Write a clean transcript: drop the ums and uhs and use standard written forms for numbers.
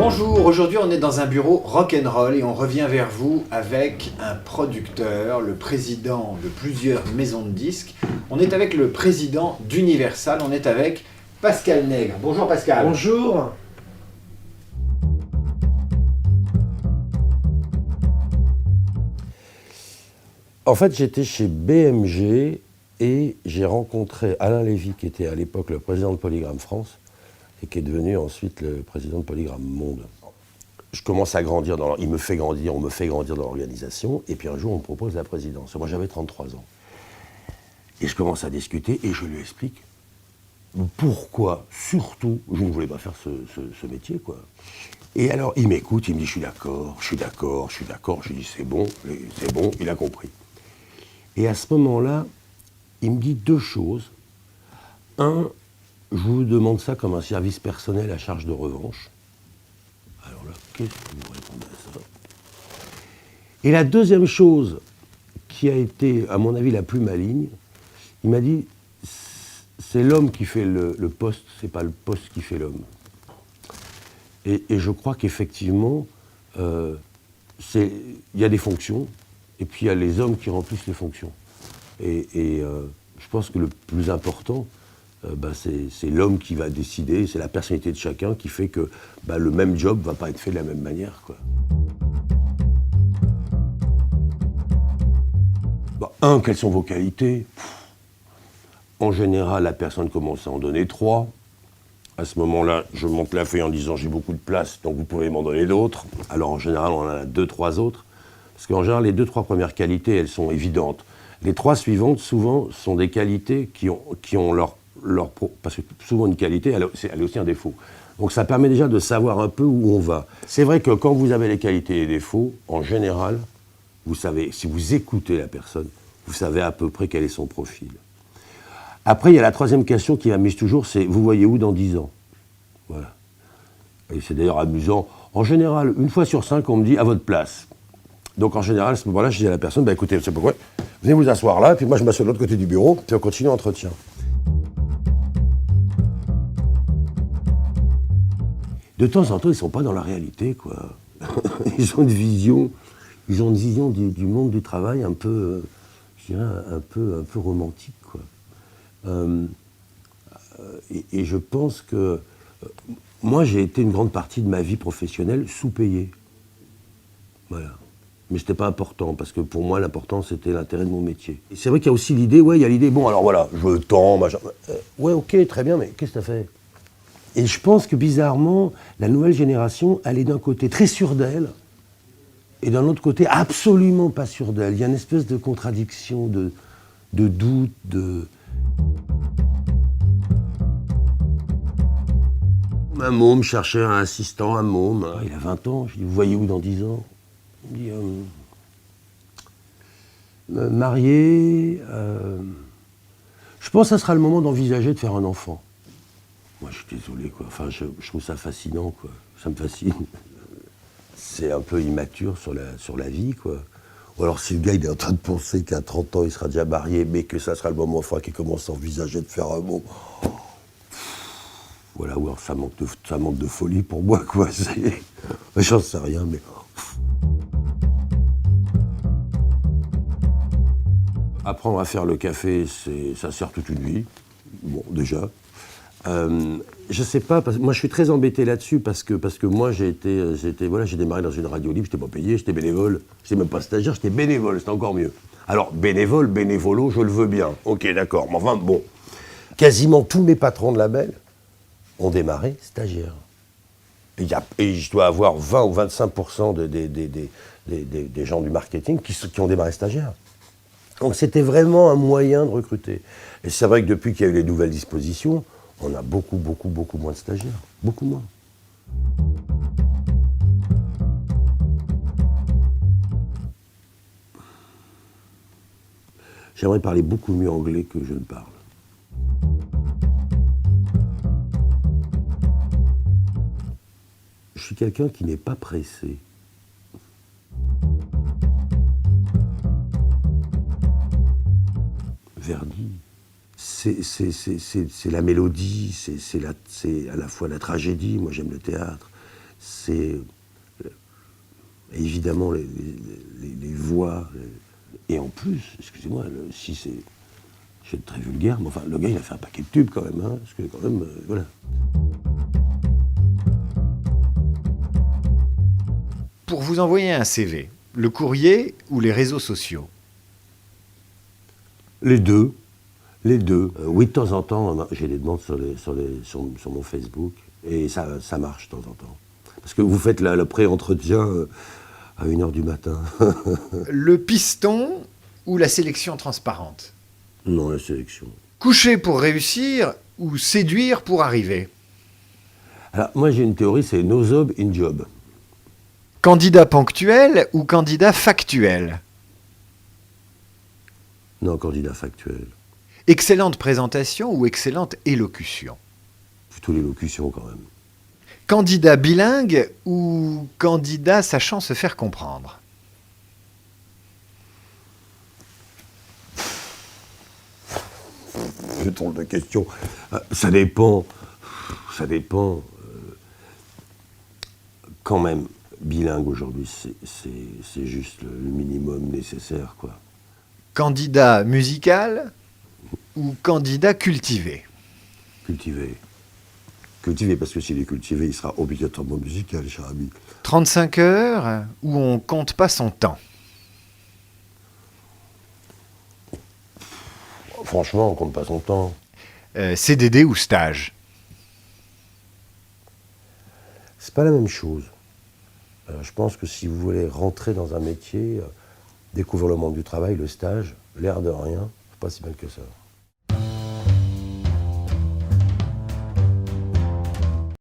Bonjour, aujourd'hui on est dans un bureau rock'n'roll et on revient vers vous avec un producteur, le président de plusieurs maisons de disques. On est avec le président d'Universal, on est avec Pascal Nègre. Bonjour Pascal. Bonjour. En fait, j'étais chez BMG et j'ai rencontré Alain Lévy, qui était à l'époque le président de Polygram France et qui est devenu ensuite le président de Polygram Monde. Je commence à grandir, on me fait grandir dans l'organisation, et puis un jour on me propose la présidence. Moi j'avais 33 ans. Et je commence à discuter et je lui explique pourquoi, surtout, je ne voulais pas faire ce métier, quoi. Et alors il m'écoute, il me dit je suis d'accord. Je lui dis c'est bon, il a compris. Et à ce moment-là, il me dit deux choses. Un, je vous demande ça comme un service personnel à charge de revanche. Alors là, qu'est-ce que vous répondez à ça? Et la deuxième chose qui a été, à mon avis, la plus maligne, il m'a dit c'est l'homme qui fait le poste, c'est pas le poste qui fait l'homme. Et je crois qu'effectivement, il y a des fonctions, et puis il y a les hommes qui remplissent les fonctions. Et je pense que le plus important, c'est l'homme qui va décider, c'est la personnalité de chacun qui fait que le même job ne va pas être fait de la même manière, quoi. Quelles sont vos qualités? En général, la personne commence à en donner 3. À ce moment-là, je monte la feuille en disant j'ai beaucoup de place, donc vous pouvez m'en donner d'autres. Alors en général, on en a 2-3 autres. Parce qu'en général, les 2-3 premières qualités, elles sont évidentes. Les 3 suivantes, souvent, sont des qualités qui ont leur parce que souvent une qualité, elle est aussi un défaut. Donc ça permet déjà de savoir un peu où on va. C'est vrai que quand vous avez les qualités et les défauts, en général, vous savez, si vous écoutez la personne, vous savez à peu près quel est son profil. Après, il y a la troisième question qui m'amuse toujours, c'est vous voyez où dans 10 ans? Voilà. Et c'est d'ailleurs amusant. En général, une fois sur 5, on me dit à votre place. Donc en général, à ce moment-là, je dis à la personne, écoutez, c'est pourquoi, venez vous asseoir là, puis moi je m'assois de l'autre côté du bureau, puis on continue l'entretien. De temps en temps, ils ne sont pas dans la réalité, quoi. Ils ont une vision du monde du travail un peu, je dirais, un peu romantique, quoi. Et je pense que moi, j'ai été une grande partie de ma vie professionnelle sous-payé. Voilà. Mais ce n'était pas important, parce que pour moi, l'important, c'était l'intérêt de mon métier. Et c'est vrai qu'il y a aussi l'idée, bon, alors voilà, je veux le temps, machin. Ouais, ok, très bien, mais qu'est-ce que t'as fait? Et je pense que, bizarrement, la nouvelle génération, elle est d'un côté très sûre d'elle, et d'un autre côté, absolument pas sûre d'elle. Il y a une espèce de contradiction, de doute, Un môme cherchait un assistant, un môme. Il a 20 ans, je lui dis, vous voyez où dans 10 ans? Il me dit, marié, je pense que ça sera le moment d'envisager de faire un enfant. Moi, je suis désolé, quoi. Enfin, je trouve ça fascinant, quoi. Ça me fascine. C'est un peu immature sur la vie, quoi. Ou alors, si le gars, il est en train de penser qu'à 30 ans, il sera déjà marié, mais que ça sera le moment, enfin, qu'il commence à envisager de faire un môme. Voilà, ou alors ça manque de folie pour moi, quoi. J'en sais rien, mais... Apprendre à faire le café, ça sert toute une vie. Bon, déjà. Je sais pas, parce que moi je suis très embêté là-dessus, parce que moi j'ai démarré dans une radio libre, j'étais pas payé, j'étais bénévole. J'étais même pas stagiaire, j'étais bénévole, c'était encore mieux. Alors, bénévolo, je le veux bien. Ok, d'accord, mais enfin, bon. Quasiment tous mes patrons de label ont démarré stagiaires. Et je dois avoir 20 ou 25% des gens du marketing qui ont démarré stagiaires. Donc c'était vraiment un moyen de recruter. Et c'est vrai que depuis qu'il y a eu les nouvelles dispositions, on a beaucoup moins de stagiaires. Beaucoup moins. J'aimerais parler beaucoup mieux anglais que je ne parle. Je suis quelqu'un qui n'est pas pressé. Verdi, c'est la mélodie, c'est à la fois la tragédie, moi j'aime le théâtre, c'est évidemment les voix, et en plus, excusez-moi, si c'est... Je vais être très vulgaire, mais enfin, le gars, il a fait un paquet de tubes quand même, hein, parce que quand même, voilà. Pour vous envoyer un CV, le courrier ou les réseaux sociaux? Les deux. Les deux. Oui, de temps en temps, j'ai des demandes sur mon Facebook, et ça marche de temps en temps. Parce que vous faites le pré-entretien à 1h du matin. Le piston ou la sélection transparente? Non, la sélection. Coucher pour réussir ou séduire pour arriver? Alors, moi, j'ai une théorie, c'est no job in job. Candidat ponctuel ou candidat factuel? Non, candidat factuel. Excellente présentation ou excellente élocution? Plutôt l'élocution, quand même. Candidat bilingue ou candidat sachant se faire comprendre? Je drôle de question. Ça dépend. Ça dépend. Quand même, bilingue aujourd'hui, c'est juste le minimum nécessaire, quoi. Candidat musical ou candidat cultivé? Cultivé. Cultivé, parce que s'il est cultivé, il sera obligatoirement musical, cher ami. 35 heures où on compte pas son temps? Franchement, on compte pas son temps. CDD ou stage? C'est pas la même chose. Je pense que si vous voulez rentrer dans un métier, découvrir le monde du travail, le stage, l'air de rien, c'est pas si mal que ça.